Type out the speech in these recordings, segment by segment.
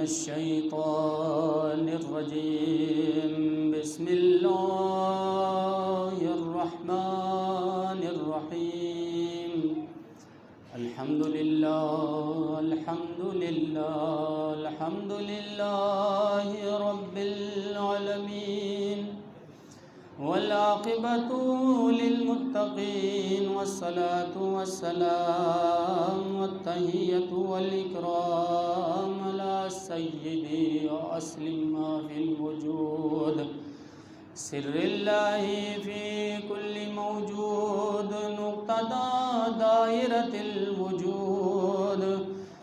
الشيطان الرجيم. بسم الله الرحمن الرحيم. الحمد لله الحمد لله الحمد لله رب العالمين، والعاقبة للمتقين، والصلاة والسلام والتحية والإكرام على سيدي وأسلم ما في الوجود، سر الله في كل موجود، نقطة دائرة الوجود،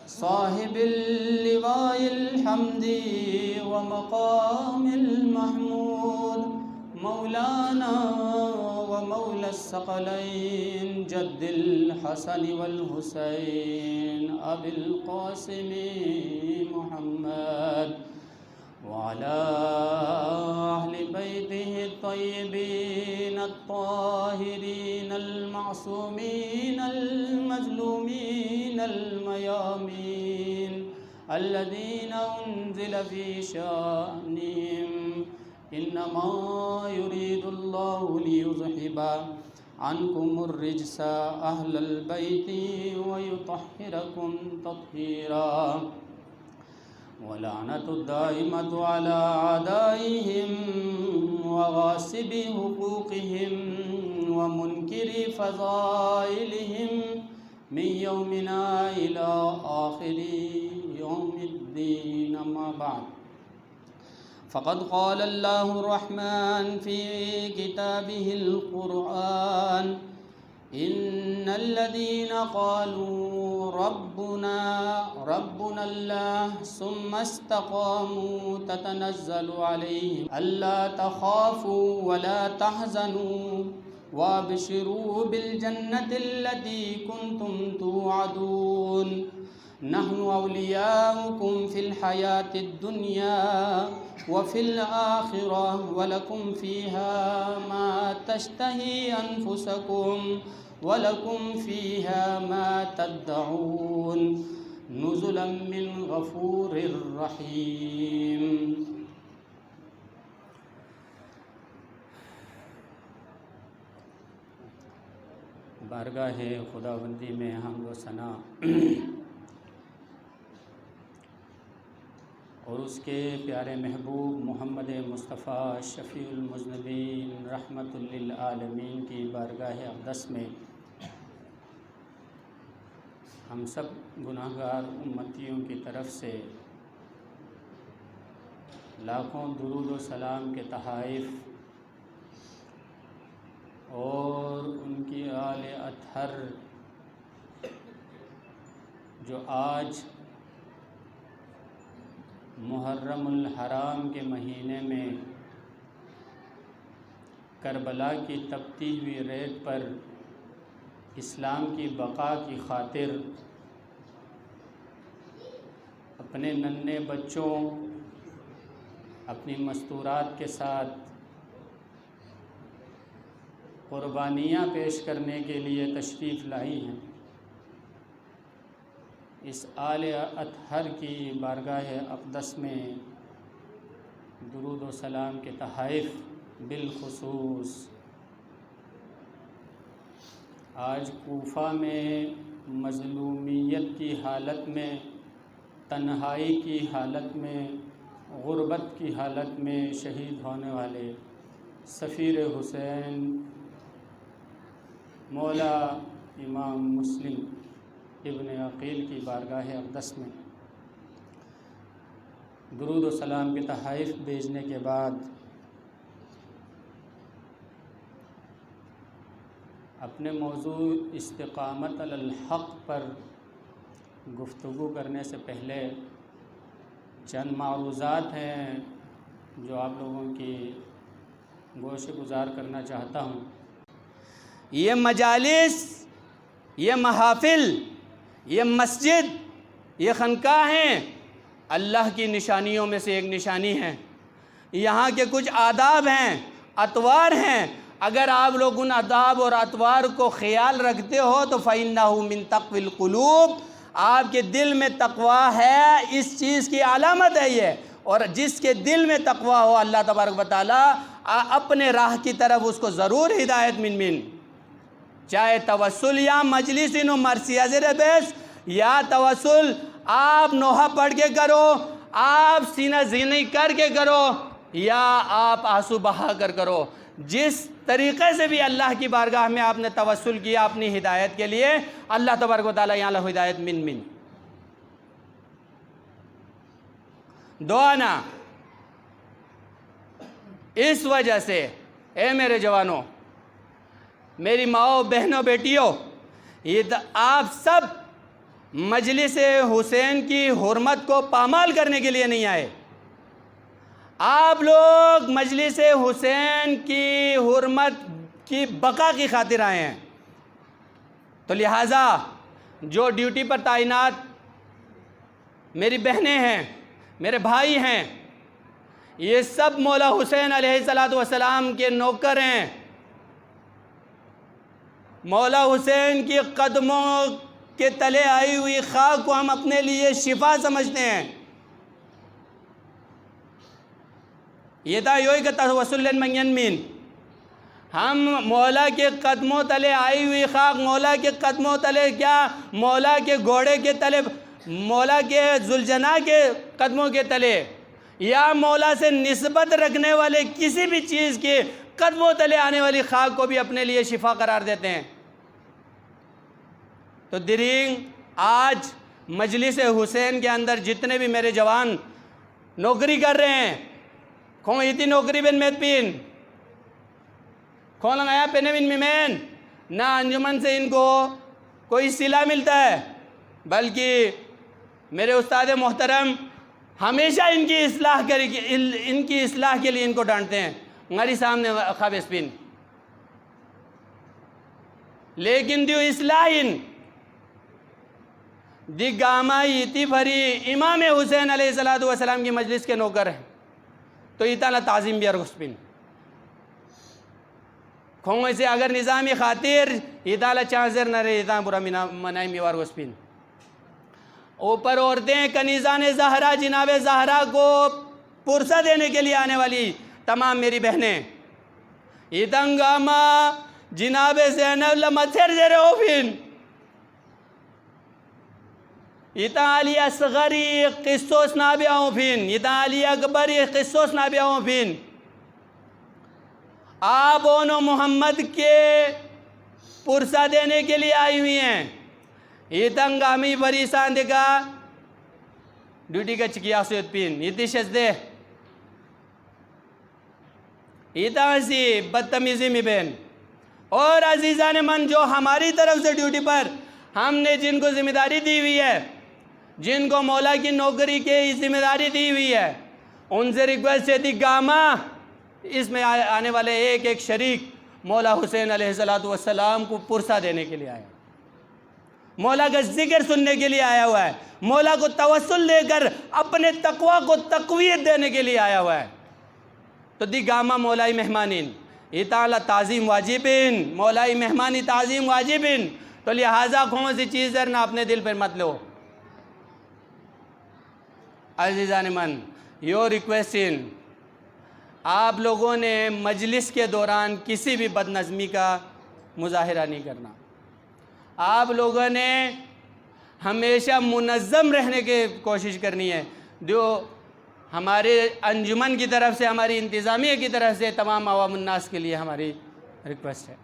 صاحب اللواء الحمد ومقام المحمود، مولانا ومولى الثقلين، جد الحسن والحسين، أبي القاسم محمد، وعلى أهل بيته الطيبين الطاهرين المعصومين المظلومين الميامين، الذين أنزل في شأنهم إنما يريد الله ليذهب عنكم الرجس أهل البيت ويطهركم تطهيرا، ولعنة الدائمة على أعدائهم وغاصب حقوقهم ومنكر فضائلهم من يومنا إلى آخر يوم الدين. أما بعد، فقد قال الله الرحمن في كتابه القرآن: إن الذين قالوا ربنا الله ثم استقاموا تتنزل عليهم ألا تخافوا ولا تحزنوا وابشروا بالجنة التي كنتم توعدون، نحن أولياؤكم في الحياة الدنيا وفي الآخرة، ولكم فيها ما تشتهي أنفسكم ولكم فيها ما تدعون، نزلا من غفور رحيم. بارگاہ خداوندی میں حمد و ثنا اور اس کے پیارے محبوب محمد مصطفیٰ شفیع المذنبین رحمت للعالمین کی بارگاہ اقدس میں ہم سب گناہگار امتیوں کی طرف سے لاکھوں درود و سلام کے تحائف اور ان کی آل اطہر جو آج محرم الحرام کے مہینے میں کربلا کی تپتی ہوئی ریت پر اسلام کی بقا کی خاطر اپنے ننھے بچوں اپنی مستورات کے ساتھ قربانیاں پیش کرنے کے لیے تشریف لائی ہیں، اس آل اطہر کی بارگاہ اقدس میں درود و سلام کے تحائف بالخصوص آج کوفہ میں مظلومیت کی حالت میں، تنہائی کی حالت میں، غربت کی حالت میں شہید ہونے والے سفیر حسین مولا امام مسلم ابن عقیل کی بارگاہ اقدس میں درود و سلام کے تحائف بھیجنے کے بعد اپنے موضوع استقامت علی الحق پر گفتگو کرنے سے پہلے چند معروضات ہیں جو آپ لوگوں کی گوش گزار کرنا چاہتا ہوں. یہ مجالس، یہ محافل، یہ مسجد، یہ خانقاہیں اللہ کی نشانیوں میں سے ایک نشانی ہے. یہاں کے کچھ آداب ہیں، اطوار ہیں، اگر آپ لوگ ان آداب اور اطوار کو خیال رکھتے ہو تو فَإِنَّهُ مِن تَقْوِى الْقُلُوبِ، آپ کے دل میں تقوی ہے، اس چیز کی علامت ہے یہ. اور جس کے دل میں تقوی ہو اللہ تبارک و تعالیٰ اپنے راہ کی طرف اس کو ضرور ہدایت من چاہے توسل یا مجلس و مرثیہ زیر بیس یا توسل آپ نوحہ پڑھ کے کرو، آپ سینہ زینی کر کے کرو، یا آپ آنسو بہا کر کرو. جس طریقے سے بھی اللہ کی بارگاہ میں آپ نے توسل کیا اپنی ہدایت کے لیے، اللہ تبارک و تعالیٰ یہاں ہدایت من دعا نا. اس وجہ سے اے میرے جوانوں، میری ماؤں بہنوں بیٹیوں، یہ آپ سب مجلس حسین کی حرمت کو پامال کرنے کے لیے نہیں آئے. آپ لوگ مجلس حسین کی حرمت کی بقا کی خاطر آئے ہیں. تو لہٰذا جو ڈیوٹی پر تعینات میری بہنیں ہیں، میرے بھائی ہیں، یہ سب مولا حسین علیہ السلام کے نوکر ہیں. مولا حسین کی قدموں کے تلے آئی ہوئی خاک کو ہم اپنے لیے شفا سمجھتے ہیں. یہ تھا یوئی کا توسل من ہم مولا کے قدموں تلے آئی ہوئی خاک، مولا کے قدموں تلے کیا، مولا کے گھوڑے کے تلے، مولا کے ذوالجناح کے قدموں کے تلے، یا مولا سے نسبت رکھنے والے کسی بھی چیز کے قدموں تلے آنے والی خاک کو بھی اپنے لیے شفا قرار دیتے ہیں. تو درینگ آج مجلس حسین کے اندر جتنے بھی میرے جوان نوکری کر رہے ہیں، کھوں ایتی نوکری بن میت پین کھوں لگایا پینے بن میمین، نہ انجمن سے ان کو کوئی صلہ ملتا ہے، بلکہ میرے استاد محترم ہمیشہ ان کی اصلاح کے لیے ان کو ڈانٹتے ہیں. ہماری سامنے خواب اسپین لیکن دیو اصلاح ان دی گاما ایتی بھری امام حسین علیہ السلام کی مجلس کے نوکر ہیں. تو ایتا نا تعظیم بھی ارغسپین کھونگوے سے اگر نظامی خاطر ایتا لا چانزر نہ رہے ایتا برا منائی میوار گسپین. اوپر عورتیں کنیزان زہرا جناب زہرا کو پرسہ دینے کے لیے آنے والی تمام میری بہنیں، ایتنگاما جناب زینب لمتھر زیر اوفین، ایتا علی اصغری قصوص نابی آؤں ایتا علی اکبری قصوص نابی آؤں پھین. آپ اونو محمد کے پرسہ دینے کے لیے آئی ہوئی ہیں. ایتنگامی بریسان دیکھا ڈیوٹی کا چکیا سویت پین ایتی شزدے ایتا ہسی بدتمیزی میں بین. اور عزیزان من، جو ہماری طرف سے ڈیوٹی پر ہم نے جن کو ذمہ داری دی ہوئی ہے، جن کو مولا کی نوکری کے ذمہ داری دی ہوئی ہے، ان سے ریکویسٹ ہے تھی گاما اس میں آنے والے ایک ایک شریک مولا حسین علیہ السلام کو پرسہ دینے کے لیے آیا، مولا کا ذکر سننے کے لیے آیا ہوا ہے، مولا کو توسل دے کر اپنے تقوی کو تقویت دینے کے لیے آیا ہوا ہے. تو دی گاما مولائی مہمانین اطالہ تعظیم واجبین، مولائی مہمانی تعظیم واجبین. تو لہٰذا کون سی چیز نہ اپنے دل پر مت لو. عزیزان من، یو ریکویسٹن آپ لوگوں نے مجلس کے دوران کسی بھی بد نظمی کا مظاہرہ نہیں کرنا. آپ لوگوں نے ہمیشہ منظم رہنے کی کوشش کرنی ہے. جو ہمارے انجمن کی طرف سے، ہماری انتظامیہ کی طرف سے تمام عوام الناس کے لیے ہماری ریکویسٹ ہے.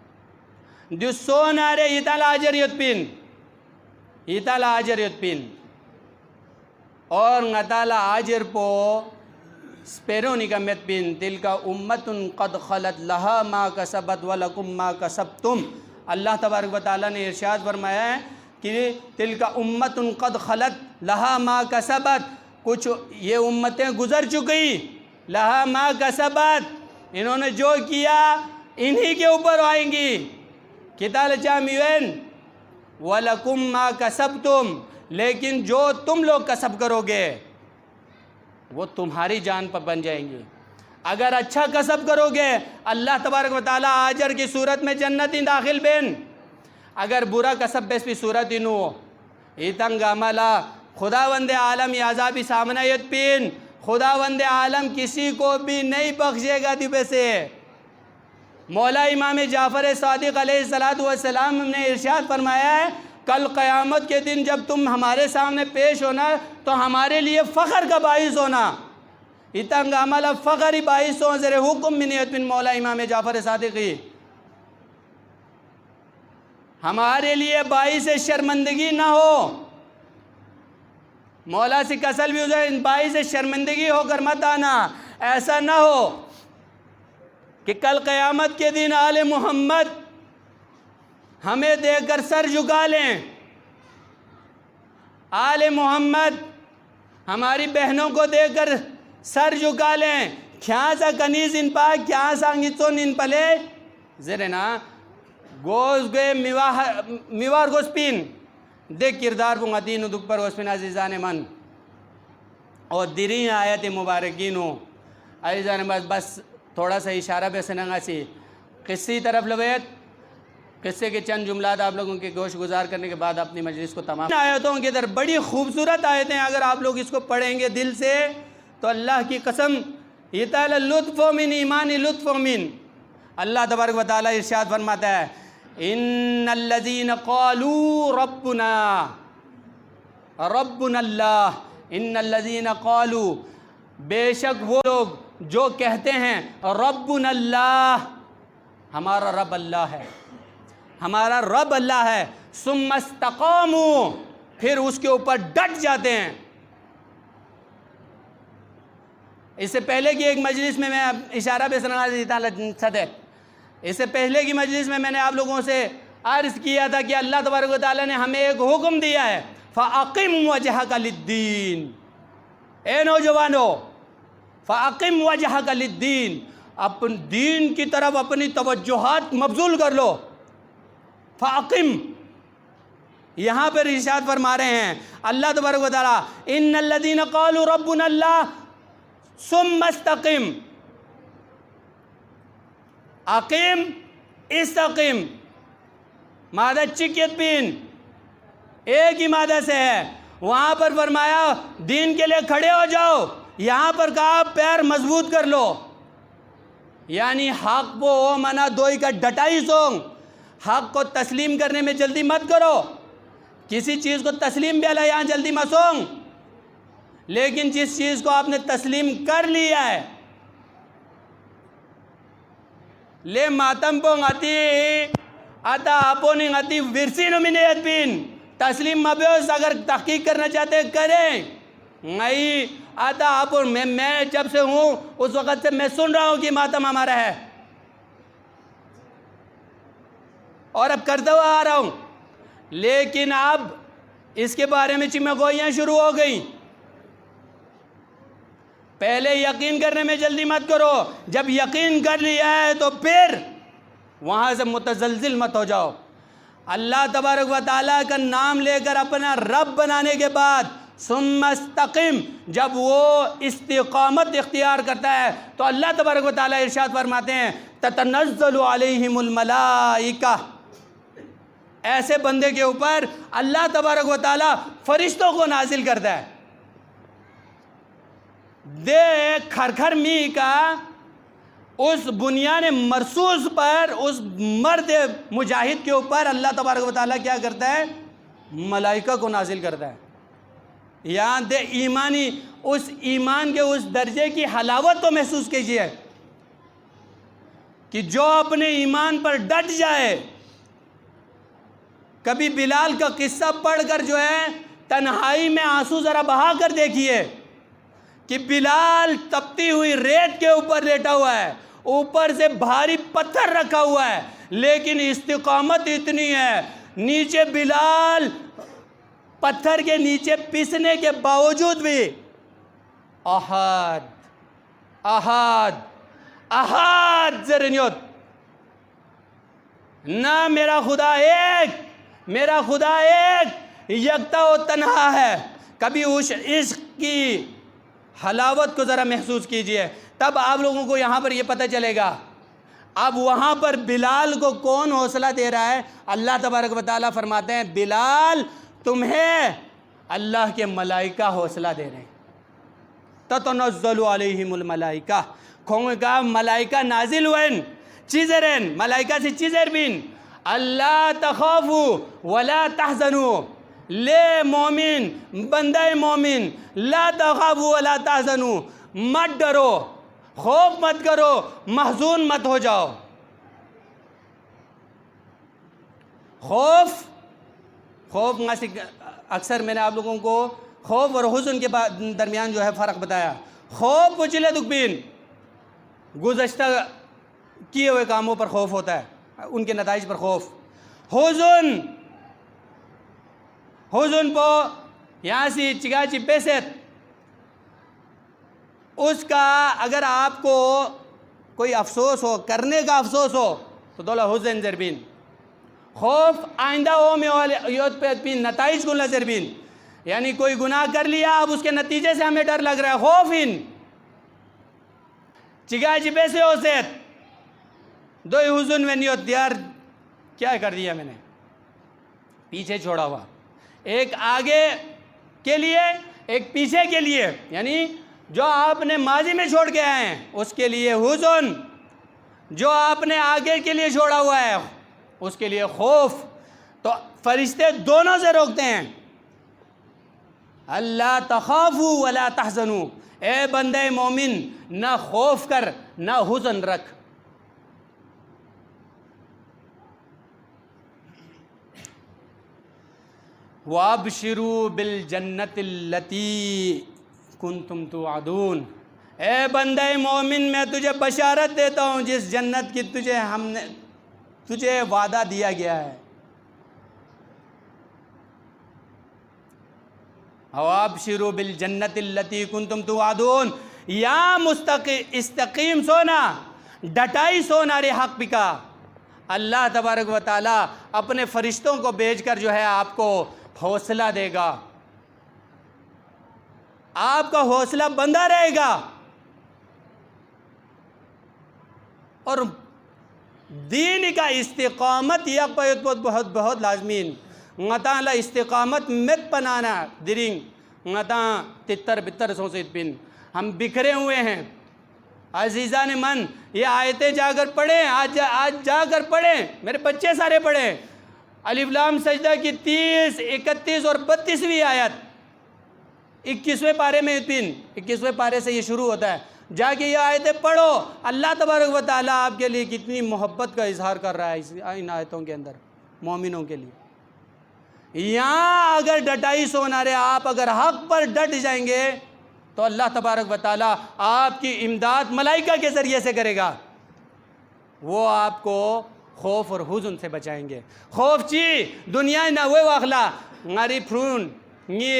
جو سون آرے ایتالا آجر یتپین، ایتالا آجر یتپین اور نتالا آجر پو سپیرونی کا متپین تلکا امتن قد خلت لہا ما کسبت ولکم ما کسبتم. اللہ تبارک و تعالیٰ نے ارشاد فرمایا ہے کہ تلکا امتن قد خلت لہا ما کسبت، کچھ یہ امتیں گزر چکی، لہا ما کسبت، انہوں نے جو کیا انہی کے اوپر آئیں گی. کتال چامیوین وَلَكُمْ مَا كَسَبْتُمْ، لیکن جو تم لوگ کسب کرو گے وہ تمہاری جان پر بن جائیں گے. اگر اچھا کسب کرو گے اللہ تبارک و تعالیٰ آجر کی صورت میں جنتی داخل بین. اگر برا کسب بیس بھی صورت انہو ایتنگ عملہ خداوند عالم عذابی سامنا یتپین خداوند عالم کسی کو بھی نہیں بخشے گا دیبے سے۔ مولا امام جعفر صادق علیہ السلام نے ارشاد فرمایا ہے کل قیامت کے دن جب تم ہمارے سامنے پیش ہونا تو ہمارے لیے فخر کا باعث ہونا۔ اتنگ عملہ فخری باعث ہو زیر حکم منیت بن مولا امام جعفر صادقی، ہمارے لیے باعث شرمندگی نہ ہو۔ مولا سے کسل بھی ہو جائے باعث شرمندگی ہو کر مت آنا، ایسا نہ ہو کہ کل قیامت کے دن آل محمد ہمیں دیکھ کر سر جھکا لیں، آل محمد ہماری بہنوں کو دیکھ کر سر جھکا لیں۔ کھیاں سا کنیز ان پا کھیاں سا انگیتون ان پلے زیر نا گوز گئے میوار گوز پین دیکھ کردار پونگا تینو دکھ پر گوز پین عزیزان من اور دیرین آیت مبارکینو عزیزان بس تھوڑا سا اشارہ بے سننگا سی قصی طرف لویت قصے کے چند جملات آپ لوگوں کے گوش گزار کرنے کے بعد اپنی مجلس کو تمام آیتوں کے در بڑی خوبصورت آیتیں اگر آپ لوگ اس کو پڑھیں گے دل سے تو اللہ کی قسم یہ تعالی لطف من ایمان لطف من اللہ تبارک و تعالی ارشاد فرماتا ہے ان الذین قالوا ربنا اللہ ان الذین قالوا بے شک وہ لوگ جو کہتے ہیں ربنا اللہ ہمارا رب اللہ ہے، ہمارا رب اللہ ہے، ثم استقاموا پھر اس کے اوپر ڈٹ جاتے ہیں۔ اس سے پہلے کی ایک مجلس میں اشارہ بے سنگا اس سے پہلے کی مجلس میں نے آپ لوگوں سے عرض کیا تھا کہ اللہ تبارک و تعالیٰ نے ہمیں ایک حکم دیا ہے فَأَقِمْ وَجْهَكَ لِلدِّينِ اے نوجوانو فَأَقِمْ وَجْهَكَ لِلدِّينِ اپن دین کی طرف اپنی توجہات مبذول کر لو۔ فَأَقِمْ یہاں پر ارشاد فرما رہے ہیں اللہ تبارک و تعالیٰ ان الذین قالوا ربنا اللہ ثم استقم اقیم استقم مادہ چکیت بین ایک ہی مادہ سے ہے، وہاں پر فرمایا دین کے لیے کھڑے ہو جاؤ، یہاں پر کہا پیر مضبوط کر لو، یعنی حق کو منا دوئی کا ڈٹائی سونگ، حق کو تسلیم کرنے میں جلدی مت کرو، کسی چیز کو تسلیم بھی اللہ یہاں جلدی مت سونگ، لیکن جس چیز کو آپ نے تسلیم کر لیا ہے لے ماتم پو غتی آتا آپو نہیں غتی ورسی نمینیت بین تسلیم مبیوز اگر تحقیق کرنا چاہتے کریں نہیں آتا آپو میں جب سے ہوں اس وقت سے میں سن رہا ہوں کہ ماتم ہمارا ہے اور اب کرتا ہوا آ رہا ہوں، لیکن اب اس کے بارے میں چمہ گوئیاں شروع ہو گئیں۔ پہلے یقین کرنے میں جلدی مت کرو، جب یقین کر لیا ہے تو پھر وہاں سے متزلزل مت ہو جاؤ۔ اللہ تبارک و تعالیٰ کا نام لے کر اپنا رب بنانے کے بعد ثم استقم جب وہ استقامت اختیار کرتا ہے تو اللہ تبارک و تعالیٰ ارشاد فرماتے ہیں تتنزل علیہم الملائکہ، ایسے بندے کے اوپر اللہ تبارک و تعالیٰ فرشتوں کو نازل کرتا ہے۔ دیکھ کھر می کا اس بنیان مرصوص پر اس مرد مجاہد کے اوپر اللہ تبارک و تعالیٰ کیا کرتا ہے؟ ملائکہ کو نازل کرتا ہے۔ یہاں دے ایمانی اس ایمان کے اس درجے کی حلاوت تو محسوس کیجئے کہ جو اپنے ایمان پر ڈٹ جائے۔ کبھی بلال کا قصہ پڑھ کر جو ہے تنہائی میں آنسو ذرا بہا کر دیکھیے کہ بلال تپتی ہوئی ریت کے اوپر لیٹا ہوا ہے، اوپر سے بھاری پتھر رکھا ہوا ہے، لیکن استقامت اتنی ہے نیچے بلال پتھر کے نیچے پیسنے کے باوجود بھی احد احد احد زرنیت نہ میرا خدا ایک، میرا خدا ایک یکتا و تنہا ہے۔ کبھی اس عشق کی حلاوت کو ذرا محسوس کیجئے، تب آپ لوگوں کو یہاں پر یہ پتہ چلے گا۔ اب وہاں پر بلال کو کون حوصلہ دے رہا ہے؟ اللہ تبارک و تعالیٰ فرماتے ہیں بلال تمہیں اللہ کے ملائکہ حوصلہ دے رہے ہیں۔ تتنزل علیہم الملائکہ، کھونگا ملائکہ نازل ہوئیں، چیزرین ملائکہ سے چیزر بین، اللہ تخافوا ولا تحزنوا، لے مومن بندہ مومن، لا تخافوا ولا تحزنوا، مت ڈرو، خوف مت کرو، محزون مت ہو جاؤ۔ خوف اکثر میں نے آپ لوگوں کو خوف اور حزن کے درمیان جو ہے فرق بتایا۔ خوف وجلے دکبین، گزشتہ کیے ہوئے کاموں پر خوف ہوتا ہے، ان کے نتائج پر خوف۔ حزن پو یہاں سے چگاچی پیست، اس کا اگر آپ کو کوئی افسوس ہو، کرنے کا افسوس ہو تو دولا حزن زربین۔ خوف آئندہ ہو میں یوت پہ بین نتائج کو نظر بین، یعنی کوئی گناہ کر لیا، اب اس کے نتیجے سے ہمیں ڈر لگ رہا ہے، خوف ان چگاہ جی پیسے ہو سیت دوئی حزن میں نیوت دیار کیا کر دیا میں نے، پیچھے چھوڑا ہوا، ایک آگے کے لیے ایک پیچھے کے لیے، یعنی جو آپ نے ماضی میں چھوڑ کے آئے ہیں اس کے لیے حزن، جو آپ نے آگے کے لیے چھوڑا ہوا ہے اس کے لیے خوف۔ تو فرشتے دونوں سے روکتے ہیں، اللہ تخافوا ولا تحزنوا، اے بندے مومن نہ خوف کر نہ حزن رکھ۔ وَابْشِرُوا بِالْجَنَّةِ الَّتِي كُنْتُمْ تُوعَدُونَ، اے بندے مومن میں تجھے بشارت دیتا ہوں جس جنت کی تجھے وعدہ دیا گیا ہے۔ وَابْشِرُوا بِالْجَنَّةِ الَّتِي كُنْتُمْ تُوعَدُونَ، یا استقیم سونا، ڈٹائی سونا رے حق بکا۔ اللہ تبارک و تعالیٰ اپنے فرشتوں کو بھیج کر جو ہے آپ کو حوصلہ دے گا، آپ کا حوصلہ بندہ رہے گا، اور دین کا استقامت یا بہت بہت لازمین ngata la استقامت مت پنانا درنگ ngata تتر بتر سوسیت پن۔ ہم بکھرے ہوئے ہیں عزیزان من، یہ آیتیں جا کر پڑھیں، آج جا کر پڑھیں، میرے بچے سارے پڑھیں۔ الف لام سجدہ کی 30، 31 اور 32ویں آیت 21ویں پارے میں 21ویں پارے سے یہ شروع ہوتا ہے، جا کے یہ آیتیں پڑھو۔ اللہ تبارک و تعالیٰ آپ کے لیے کتنی محبت کا اظہار کر رہا ہے ان آیتوں کے اندر مومنوں کے لیے۔ یہاں اگر ڈٹائی سونا رہے، آپ اگر حق پر ڈٹ جائیں گے تو اللہ تبارک و تعالیٰ آپ کی امداد ملائکہ کے ذریعے سے کرے گا، وہ آپ کو خوف اور حزن سے بچائیں گے۔ خوف چی دنیا نہ وہ واخلا ngari پرون نی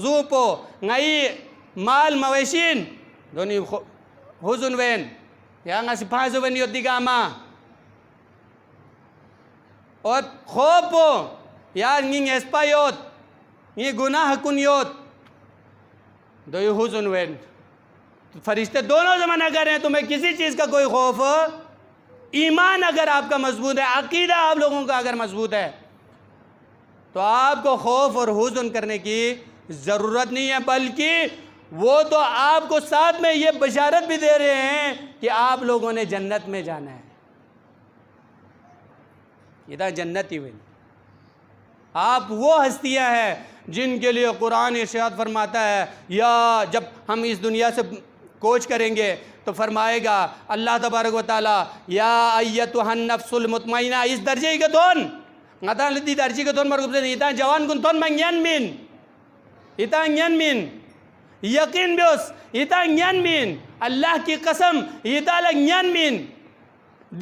زوپو نئی مال مویشین دونی حزن وین یا ngasi پھازو وین یو دیگاما، اور خوفو یا نی اسپایوت نی گناہ کنیوت دوی حزن وین۔ فرشتے دونوں سے منع کر رہے ہیں تمہیں کسی چیز کا کوئی خوف، ایمان اگر آپ کا مضبوط ہے، عقیدہ آپ لوگوں کا اگر مضبوط ہے تو آپ کو خوف اور حزن کرنے کی ضرورت نہیں ہے، بلکہ وہ تو آپ کو ساتھ میں یہ بشارت بھی دے رہے ہیں کہ آپ لوگوں نے جنت میں جانا ہے۔ یہ جنتی ہوئی، آپ وہ ہستیاں ہیں جن کے لیے قرآن ارشاد فرماتا ہے، یا جب ہم اس دنیا سے کوچ کریں گے تو فرمائے گا اللہ تبارک و تعالیٰ، یا ایتھا النفس المطمئنہ، اس درجے کے دون ngata lidi درجے کے دون مرگب سے ایتا جوان کن تون منگین من ایتا نگین من یقین بیوس ایتا نگین من اللہ کی قسم ایتا لگین من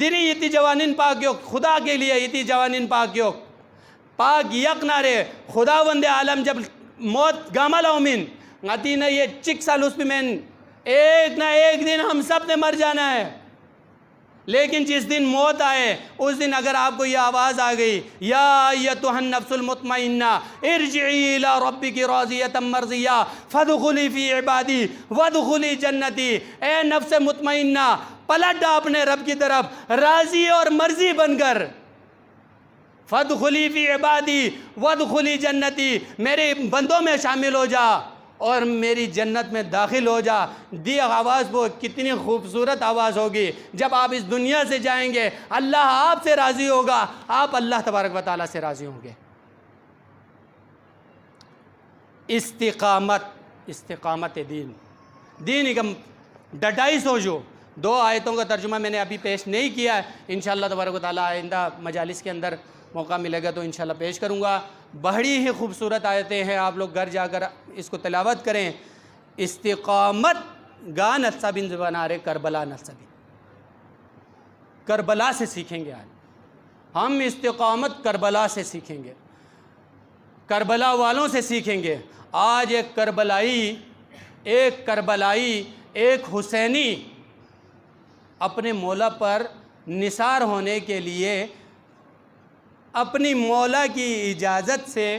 دینی ایتی جوانین پاک یوک، خدا کے لیے ایتی جوانین پاک یوک، پاک یک نارے خدا وند عالم جب موت گامل اومن ngati نا یہ چک سال اس پہ میں ایک نہ ایک دن ہم سب نے مر جانا ہے، لیکن جس دن موت آئے اس دن اگر آپ کو یہ آواز آ گئی، یا ایتھا النفس المطمئنہ ارجعی الی ربک راضیۃ مرضیہ فادخلی فی عبادی وادخلی جنتی، اے نفس مطمئنہ پلٹ اپنے رب کی طرف راضی اور مرضی بن کر، فادخلی فی عبادی وادخلی جنتی، میرے بندوں میں شامل ہو جا اور میری جنت میں داخل ہو جا۔ دی آواز وہ کتنی خوبصورت آواز ہوگی جب آپ اس دنیا سے جائیں گے، اللہ آپ سے راضی ہوگا، آپ اللہ تبارک و تعالیٰ سے راضی ہوں گے۔ استقامت دین ایک ڈٹائی سوچو۔ 2 آیتوں کا ترجمہ میں نے ابھی پیش نہیں کیا ہے، انشاءاللہ تبارک و تعالیٰ آئندہ مجالس کے اندر موقع ملے گا تو انشاءاللہ پیش کروں گا۔ بڑی ہی خوبصورت آیتیں ہیں، آپ لوگ گھر جا کر اس کو تلاوت کریں۔ استقامت گا نصبن زبانارے کربلا نصبن، کربلا سے سیکھیں گے۔ آج ہم استقامت کربلا سے سیکھیں گے، کربلا والوں سے سیکھیں گے۔ آج ایک کربلائی ایک حسینی اپنے مولا پر نثار ہونے کے لیے اپنی مولا کی اجازت سے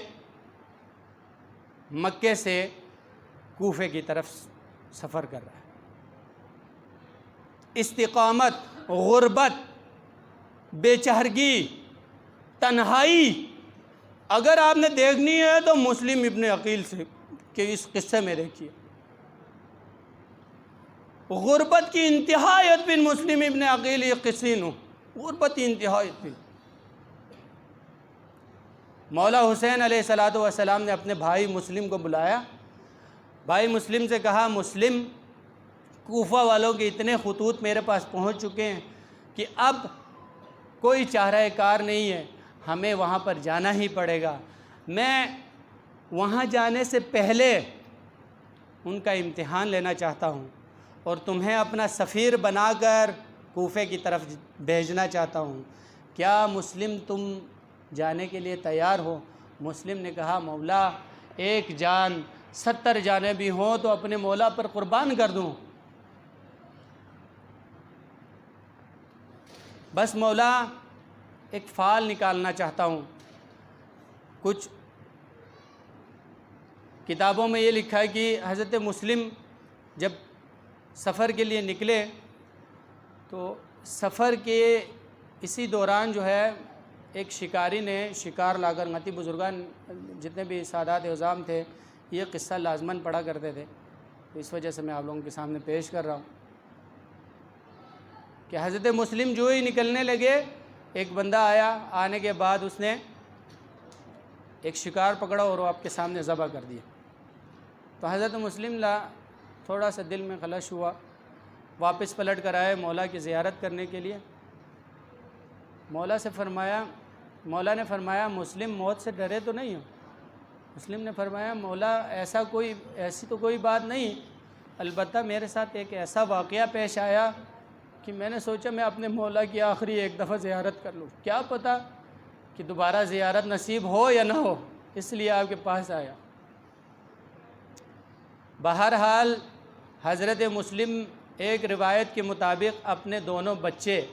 مکے سے کوفے کی طرف سفر کر رہا ہے۔ استقامت، غربت، بے چہرگی، تنہائی اگر آپ نے دیکھنی ہے تو مسلم ابن عقیل سے کہ اس قصے میں دیکھیے۔ غربت کی انتہایت بن مسلم ابن عقیل یہ قصین ہو، غربت کی انتہایت بن۔ مولا حسین علیہ السلام نے اپنے بھائی مسلم کو بلایا، بھائی مسلم سے کہا، مسلم کوفہ والوں کے اتنے خطوط میرے پاس پہنچ چکے ہیں کہ اب کوئی چارہ کار نہیں ہے، ہمیں وہاں پر جانا ہی پڑے گا۔ میں وہاں جانے سے پہلے ان کا امتحان لینا چاہتا ہوں اور تمہیں اپنا سفیر بنا کر کوفے کی طرف بھیجنا چاہتا ہوں، کیا مسلم تم جانے کے لیے تیار ہو؟ مسلم نے کہا، مولا ایک جان 70 جانیں بھی ہوں تو اپنے مولا پر قربان کر دوں۔ بس مولا ایک فال نکالنا چاہتا ہوں۔ کچھ کتابوں میں یہ لکھا ہے کہ حضرت مسلم جب سفر کے لیے نکلے تو سفر کے اسی دوران جو ہے ایک شکاری نے شکار لا کر، غتی بزرگان جتنے بھی سادات عظام تھے یہ قصہ لازماً پڑھا کرتے تھے، تو اس وجہ سے میں آپ لوگوں کے سامنے پیش کر رہا ہوں کہ حضرت مسلم جو ہی نکلنے لگے ایک بندہ آیا، آنے کے بعد اس نے ایک شکار پکڑا اور وہ آپ کے سامنے ذبح کر دیا۔ تو حضرت مسلم تھوڑا سا دل میں خلش ہوا، واپس پلٹ کر آئے مولا کی زیارت کرنے کے لیے۔ مولا نے فرمایا مسلم موت سے ڈرے تو نہیں ہو؟ مسلم نے فرمایا مولا ایسی تو کوئی بات نہیں، البتہ میرے ساتھ ایک ایسا واقعہ پیش آیا کہ میں نے سوچا میں اپنے مولا کی آخری ایک دفعہ زیارت کر لوں، کیا پتہ کہ دوبارہ زیارت نصیب ہو یا نہ ہو، اس لیے آپ کے پاس آیا۔ بہرحال حضرت مسلم ایک روایت کے مطابق اپنے دونوں بچے،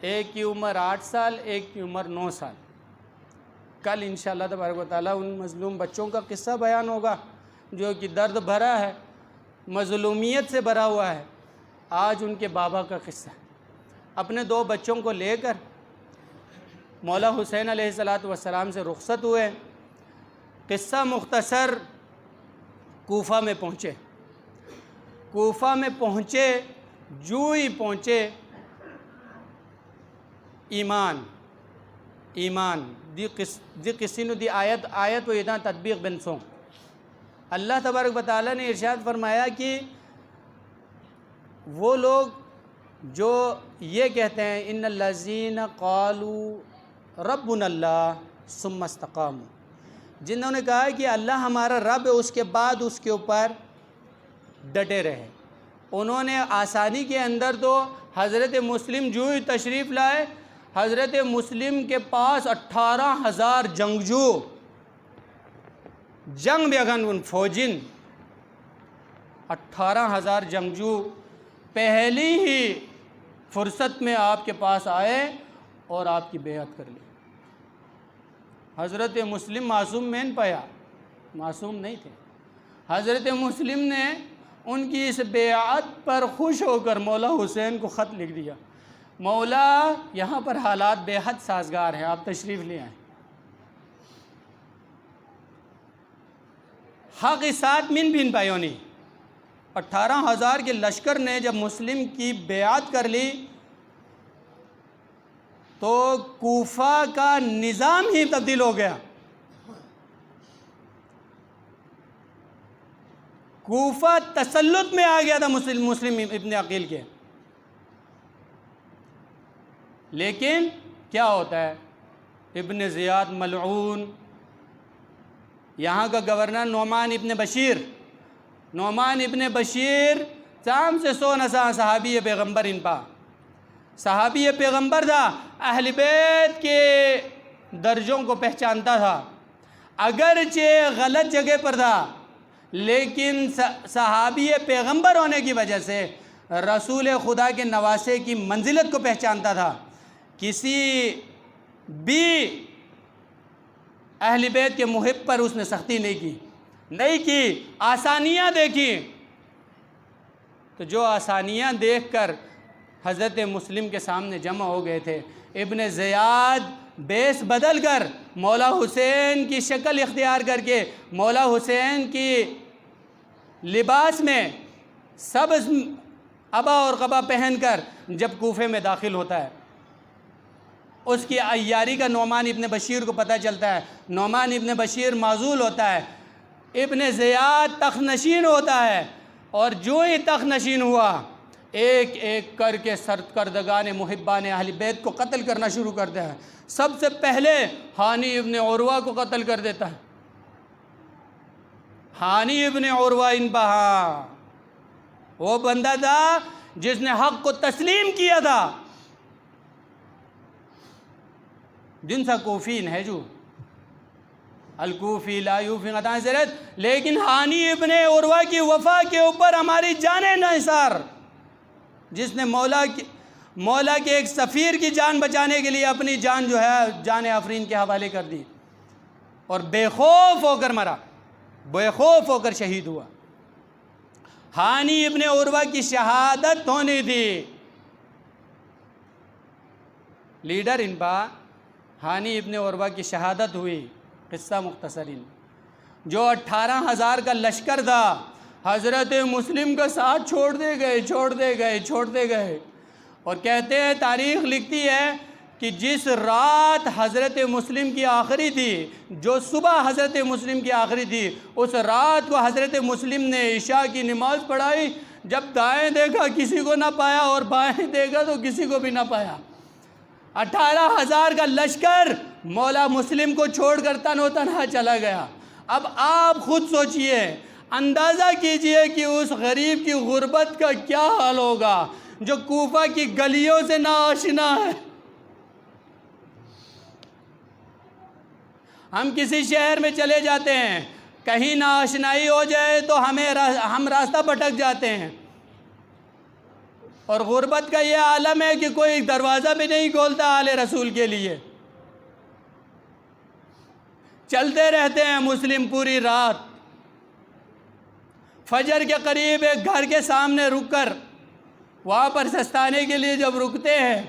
ایک کی عمر 8 سال ایک کی عمر 9 سال، کل انشاءاللہ تبارک و تعالیٰ ان مظلوم بچوں کا قصہ بیان ہوگا جو کہ درد بھرا ہے، مظلومیت سے بھرا ہوا ہے۔ آج ان کے بابا کا قصہ، اپنے 2 بچوں کو لے کر مولا حسین علیہ السلام سے رخصت ہوئے۔ قصہ مختصر، کوفہ میں پہنچے۔ کوفہ میں پہنچے، جو ہی پہنچے ایمان دی قصین دی آیت و ایدان تطبیق بنسوں۔ اللہ تبارک و تعالیٰ نے ارشاد فرمایا کہ وہ لوگ جو یہ کہتے ہیں ان الذین قالوا ربنا اللہ ثم استقاموا، جنہوں نے کہا کہ اللہ ہمارا رب ہے اس کے بعد اس کے اوپر ڈٹے رہے، انہوں نے آسانی کے اندر تو حضرت مسلم جو ہی تشریف لائے، حضرت مسلم کے پاس 18,000 جنگجو، جنگ بیگن فوجن، 18,000 جنگجو پہلی ہی فرصت میں آپ کے پاس آئے اور آپ کی بیعت کر لی۔ حضرت مسلم معصوم میں پایا، معصوم نہیں تھے۔ حضرت مسلم نے ان کی اس بیعت پر خوش ہو کر مولا حسین کو خط لکھ دیا، مولا یہاں پر حالات بے حد سازگار ہیں، آپ تشریف لے آئیں۔ حق سات من بن پیونی 18,000 کے لشکر نے جب مسلم کی بیعت کر لی تو کوفہ کا نظام ہی تبدیل ہو گیا۔ کوفہ تسلط میں آ گیا تھا مسلم ابن عقیل کے۔ لیکن کیا ہوتا ہے، ابن زیاد ملعون، یہاں کا گورنر نعمان ابن بشیر، نعمان ابن بشیر چام سے سو نسا صحابی پیغمبر ان پا، صحابی پیغمبر تھا، اہل بیت کے درجوں کو پہچانتا تھا، اگرچہ غلط جگہ پر تھا لیکن صحابی پیغمبر ہونے کی وجہ سے رسول خدا کے نواسے کی منزلت کو پہچانتا تھا۔ کسی بھی اہل بیت کے محب پر اس نے سختی نہیں کی، آسانیاں دیکھی۔ تو جو آسانیاں دیکھ کر حضرت مسلم کے سامنے جمع ہو گئے تھے، ابن زیاد بیس بدل کر مولا حسین کی شکل اختیار کر کے مولا حسین کی لباس میں سبز عبا اور قبا پہن کر جب کوفے میں داخل ہوتا ہے، اس کی عیاری کا نعمان ابن بشیر کو پتہ چلتا ہے۔ نعمان ابن بشیر معزول ہوتا ہے، ابن زیاد تخت نشین ہوتا ہے، اور جو ہی تخت نشین ہوا ایک ایک کر کے سرکردگان محبان اہل بیت کو قتل کرنا شروع کرتا ہے۔ سب سے پہلے ہانی ابن عروہ کو قتل کر دیتا ہے۔ ہانی ابن عروہ ان بہا وہ بندہ تھا جس نے حق کو تسلیم کیا تھا، جن سا کوفین ہے جو الکوفی لا یوفی غطان زرت، لیکن ہانی ابن عروہ کی وفا کے اوپر ہماری جانیں نثار، جس نے مولا کے ایک سفیر کی جان بچانے کے لیے اپنی جان جو ہے جان آفرین کے حوالے کر دی اور بے خوف ہو کر مرا، بے خوف ہو کر شہید ہوا۔ ہانی ابن عروہ کی شہادت ہونی تھی، لیڈر ان پا ہانی ابن عروہ کی شہادت ہوئی۔ قصہ مختصرین، جو 18,000 کا لشکر تھا حضرت مسلم کا ساتھ چھوڑتے گئے اور کہتے ہیں، تاریخ لکھتی ہے کہ جس رات حضرت مسلم کی آخری تھی، جو صبح حضرت مسلم کی آخری تھی، اس رات کو حضرت مسلم نے عشاء کی نماز پڑھائی، جب دائیں دیکھا کسی کو نہ پایا اور بائیں دیکھا تو کسی کو بھی نہ پایا۔ 18,000 کا لشکر مولا مسلم کو چھوڑ کر تن و تنہا چلا گیا۔ اب آپ خود سوچئے، اندازہ کیجئے کہ اس غریب کی غربت کا کیا حال ہوگا جو کوفہ کی گلیوں سے ناآشنا ہے۔ ہم کسی شہر میں چلے جاتے ہیں، کہیں ناآشنائی ہو جائے تو ہم راستہ بھٹک جاتے ہیں، اور غربت کا یہ عالم ہے کہ کوئی دروازہ بھی نہیں کھولتا آل رسول کے لیے۔ چلتے رہتے ہیں مسلم پوری رات، فجر کے قریب ایک گھر کے سامنے رک کر وہاں پر سستانے کے لیے جب رکتے ہیں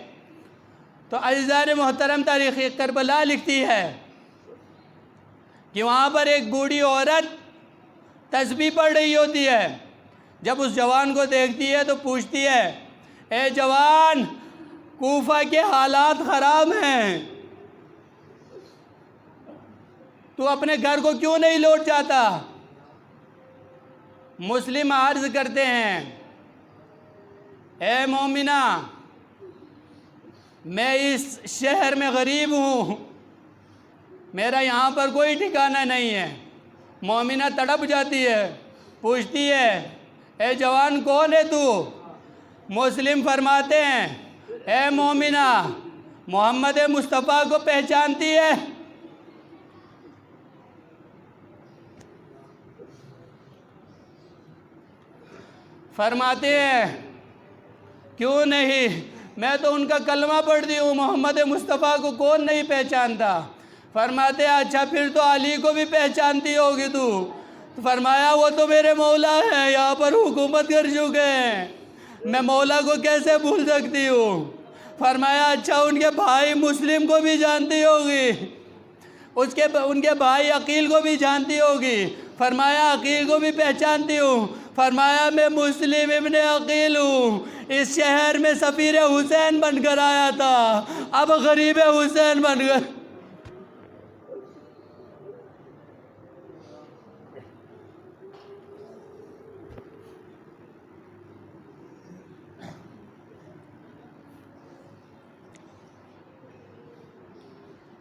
تو عزیزان محترم تاریخ کربلا لکھتی ہے کہ وہاں پر ایک بوڑھی عورت تسبیح پڑھ رہی ہوتی ہے۔ جب اس جوان کو دیکھتی ہے تو پوچھتی ہے، اے جوان، کوفہ کے حالات خراب ہیں، تو اپنے گھر کو کیوں نہیں لوٹ جاتا؟ مسلم عرض کرتے ہیں، اے مومنہ، میں اس شہر میں غریب ہوں، میرا یہاں پر کوئی ٹھکانہ نہیں ہے۔ مومنہ تڑپ جاتی ہے، پوچھتی ہے، اے جوان کون ہے تو؟ مسلم فرماتے ہیں، اے مومنہ، محمد مصطفیٰ کو پہچانتی ہے؟ فرماتے ہیں، کیوں نہیں، میں تو ان کا کلمہ پڑھتی ہوں، محمد مصطفیٰ کو کون نہیں پہچانتا؟ فرماتے ہیں، اچھا پھر تو علی کو بھی پہچانتی ہوگی تو؟ فرمایا، وہ تو میرے مولا ہیں، یہاں پر حکومت کر چکے ہیں، میں مولا کو کیسے بھول سکتی ہوں؟ فرمایا اچھا ان کے بھائی مسلم کو بھی جانتی ہوگی، ان کے بھائی عقیل کو بھی جانتی ہوگی؟ فرمایا عقیل کو بھی پہچانتی ہوں۔ فرمایا میں مسلم ابن عقیل ہوں، اس شہر میں سفیر حسین بن کر آیا تھا، اب غریب حسین بن کر۔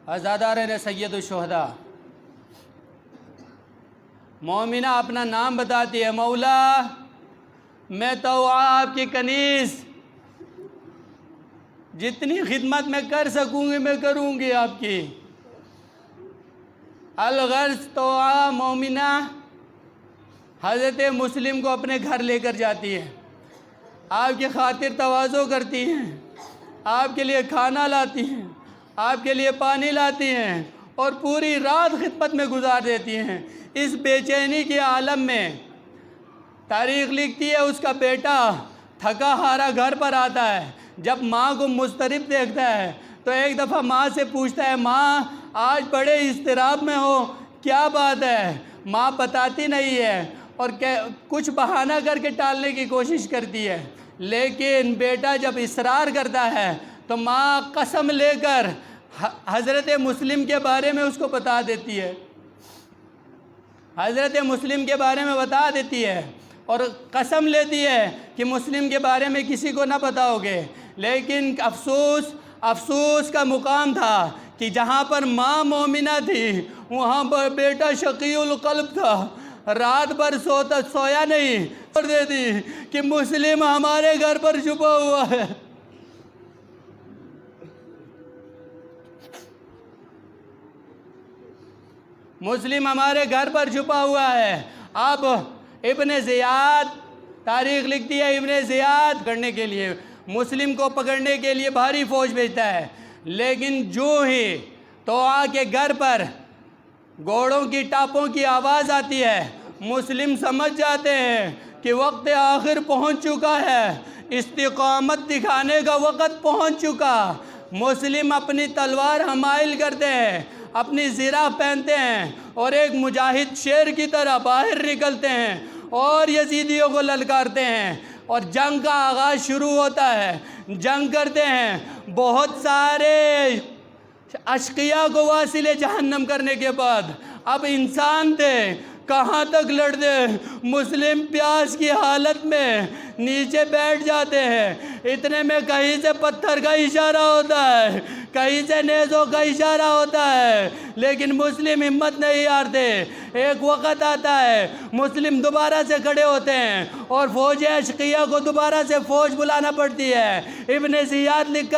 عزادارین سید الشہداء، مومنہ اپنا نام بتاتی ہے، مولا میں تو آپ کی کنیز، جتنی خدمت میں کر سکوں گی میں کروں گی آپ کی۔ الغرض تو مومنہ حضرت مسلم کو اپنے گھر لے کر جاتی ہے، آپ کی خاطر تواضع کرتی ہیں، آپ کے لیے کھانا لاتی ہیں، آپ کے لیے پانی لاتی ہیں اور پوری رات خدمت میں گزار دیتی ہیں۔ اس بے چینی کے عالم میں تاریخ لکھتی ہے اس کا بیٹا تھکا ہارا گھر پر آتا ہے، جب ماں کو مضطرب دیکھتا ہے تو ایک دفعہ ماں سے پوچھتا ہے ماں آج بڑے اضطراب میں ہو، کیا بات ہے؟ ماں بتاتی نہیں ہے اور کچھ بہانہ کر کے ٹالنے کی کوشش کرتی ہے، لیکن بیٹا جب اصرار کرتا ہے تو ماں قسم لے کر حضرت مسلم کے بارے میں اس کو بتا دیتی ہے، حضرت مسلم کے بارے میں بتا دیتی ہے اور قسم لیتی ہے کہ مسلم کے بارے میں کسی کو نہ بتاؤ گے۔ لیکن افسوس کا مقام تھا کہ جہاں پر ماں مومنہ تھی وہاں پر بیٹا شقی القلب تھا، رات بھر سویا نہیں، کر دیتی کہ مسلم ہمارے گھر پر چھپا ہوا ہے۔ مسلم ہمارے گھر پر چھپا ہوا ہے۔ اب ابن زیاد تاریخ لکھتی ہے، ابن زیاد کرنے کے لیے مسلم کو پکڑنے کے لیے بھاری فوج بھیجتا ہے، لیکن جو ہی طوعا کے گھر پر گھوڑوں کی ٹاپوں کی آواز آتی ہے، مسلم سمجھ جاتے ہیں کہ وقت آخر پہنچ چکا ہے، استقامت دکھانے کا وقت پہنچ چکا۔ مسلم اپنی تلوار حمائل کرتے ہیں، اپنی زرہ پہنتے ہیں اور ایک مجاہد شیر کی طرح باہر نکلتے ہیں اور یزیدیوں کو للکارتے ہیں اور جنگ کا آغاز شروع ہوتا ہے۔ جنگ کرتے ہیں، بہت سارے اشقیاء کو واصل جہنم کرنے کے بعد اب انسان تھے، کہاں تک لڑ دے، مسلم پیاس کی حالت میں نیچے بیٹھ جاتے ہیں، اتنے میں کہیں سے پتھر کا اشارہ ہوتا ہے، کہیں سے نیزوں کا اشارہ ہوتا ہے، لیکن مسلم ہمت نہیں ہارتے۔ ایک وقت آتا ہے مسلم دوبارہ سے کھڑے ہوتے ہیں اور فوج اشقیاء کو دوبارہ سے فوج بلانا پڑتی ہے۔ ابن زیاد لکھ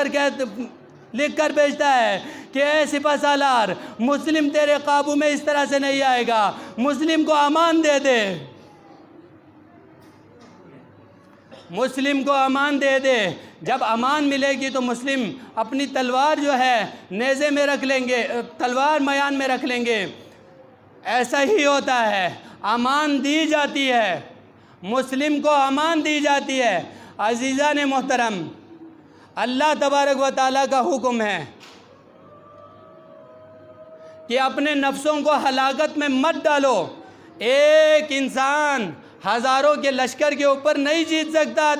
کر بھیجتا ہے کہ اے سپہ سالار، مسلم تیرے قابو میں اس طرح سے نہیں آئے گا، مسلم کو امان دے دے، مسلم کو امان دے دے۔ جب امان ملے گی تو مسلم اپنی تلوار جو ہے نیزے میں رکھ لیں گے، تلوار میان میں رکھ لیں گے۔ ایسا ہی ہوتا ہے، امان دی جاتی ہے، مسلم کو امان دی جاتی ہے۔ عزیزان محترم، اللہ تبارک و تعالیٰ کا حکم ہے کہ اپنے نفسوں کو ہلاکت میں مت ڈالو۔ ایک انسان ہزاروں کے لشکر کے اوپر نہیں جیت سکتا،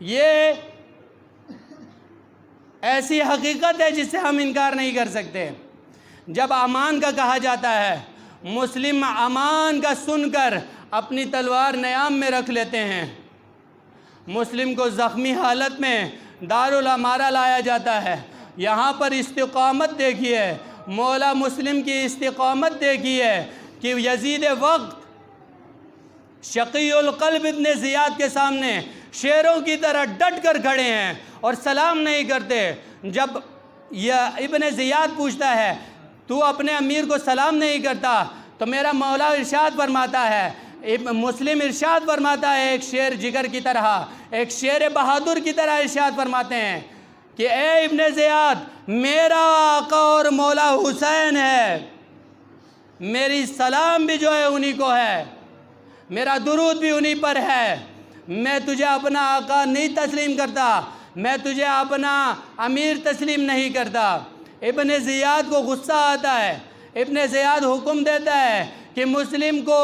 یہ ایسی حقیقت ہے جس سے ہم انکار نہیں کر سکتے۔ جب امان کا کہا جاتا ہے، مسلم امان کا سن کر اپنی تلوار نیام میں رکھ لیتے ہیں۔ مسلم کو زخمی حالت میں دارالامارہ لایا جاتا ہے۔ یہاں پر استقامت دیکھیے، مولا مسلم کی استقامت دیکھیے کہ یزید وقت شقی القلب ابن زیاد کے سامنے شیروں کی طرح ڈٹ کر کھڑے ہیں اور سلام نہیں کرتے۔ جب یہ ابن زیاد پوچھتا ہے تو اپنے امیر کو سلام نہیں کرتا، تو میرا مولا ارشاد فرماتا ہے، مسلم ارشاد فرماتا ہے، ایک شیر جگر کی طرح، ایک شیر بہادر کی طرح ارشاد فرماتے ہیں کہ اے ابن زیاد، میرا آقا اور مولا حسین ہے، میری سلام بھی جو ہے انہی کو ہے، میرا درود بھی انہی پر ہے۔ میں تجھے اپنا آقا نہیں تسلیم کرتا، میں تجھے اپنا امیر تسلیم نہیں کرتا۔ ابن زیاد کو غصہ آتا ہے، ابن زیاد حکم دیتا ہے کہ مسلم کو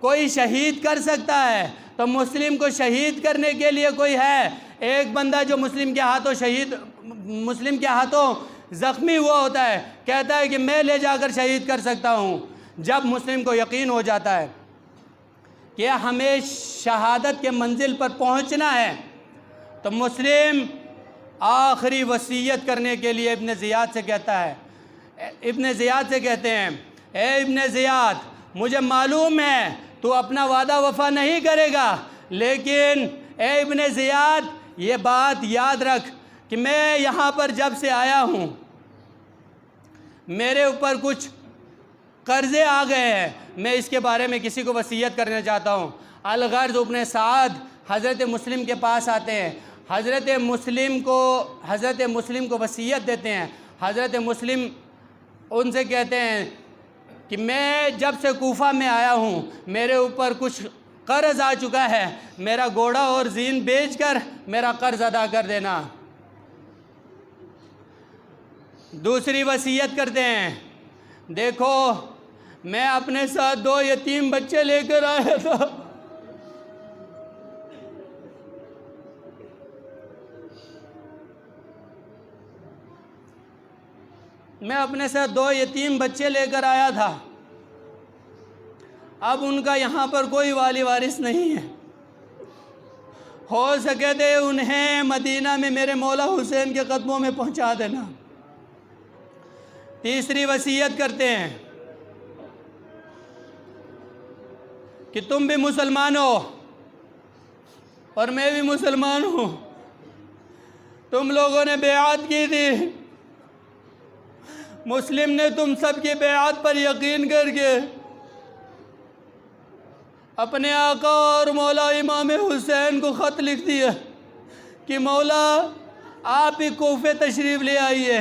کوئی شہید کر سکتا ہے، تو مسلم کو شہید کرنے کے لیے کوئی ہے؟ ایک بندہ جو مسلم کے ہاتھوں زخمی ہوا ہوتا ہے، کہتا ہے کہ میں لے جا کر شہید کر سکتا ہوں۔ جب مسلم کو یقین ہو جاتا ہے کہ ہمیں شہادت کے منزل پر پہنچنا ہے، تو مسلم آخری وصیت کرنے کے لیے ابن زیاد سے کہتا ہے، ابن زیاد سے کہتے ہیں، اے ابن زیاد، مجھے معلوم ہے تو اپنا وعدہ وفا نہیں کرے گا، لیکن اے ابن زیاد یہ بات یاد رکھ کہ میں یہاں پر جب سے آیا ہوں میرے اوپر کچھ قرضے آ گئے ہیں، میں اس کے بارے میں کسی کو وصیت کرنا چاہتا ہوں۔ الغرض ابن سعد حضرت مسلم کے پاس آتے ہیں، حضرت مسلم کو وصیت دیتے ہیں۔ حضرت مسلم ان سے کہتے ہیں کہ میں جب سے کوفہ میں آیا ہوں میرے اوپر کچھ قرض آ چکا ہے، میرا گھوڑا اور زین بیچ کر میرا قرض ادا کر دینا۔ دوسری وصیت کرتے ہیں، دیکھو میں اپنے ساتھ 2 یتیم بچے لے کر آیا تھا، میں اپنے ساتھ 2 یتیم بچے لے کر آیا تھا، اب ان کا یہاں پر کوئی والی وارث نہیں ہے، ہو سکے تو انہیں مدینہ میں میرے مولا حسین کے قدموں میں پہنچا دینا۔ تیسری وصیت کرتے ہیں کہ تم بھی مسلمان ہو اور میں بھی مسلمان ہوں، تم لوگوں نے بیعت کی تھی، مسلم نے تم سب کی بیعت پر یقین کر کے اپنے آقا اور مولا امام حسین کو خط لکھ دیا کہ مولا آپ ہی کوفے تشریف لے آئیے،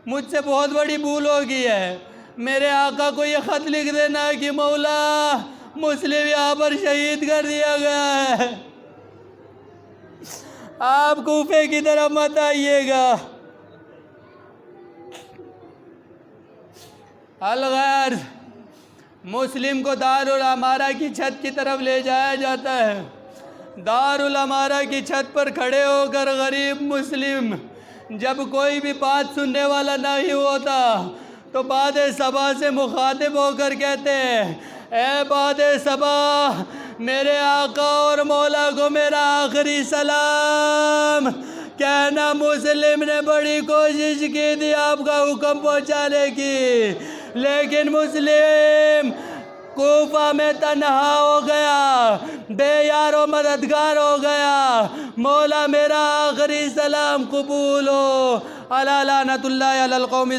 مجھ سے بہت بڑی بھول ہو گئی ہے، میرے آقا کو یہ خط لکھ دینا کہ مولا مسلم یہاں پر شہید کر دیا گیا ہے، آپ کوفے کی طرف مت آئیے گا۔ الغرض مسلم کو دارالامارہ کی چھت کی طرف لے جایا جاتا ہے، دارالامارہ کی چھت پر کھڑے ہو کر غریب مسلم جب کوئی بھی بات سننے والا نہیں ہوتا تو باد صبا سے مخاطب ہو کر کہتے ہیں، اے باد صبا، میرے آقا اور مولا کو میرا آخری سلام کہنا، مسلم نے بڑی کوشش کی تھی آپ کا حکم پہنچانے کی، لیکن مسلم کوفہ میں تنہا ہو گیا، بے یار و مددگار ہو گیا، مولا میرا آخری سلام قبول ہو۔ الا لعنت اللہ علی القوم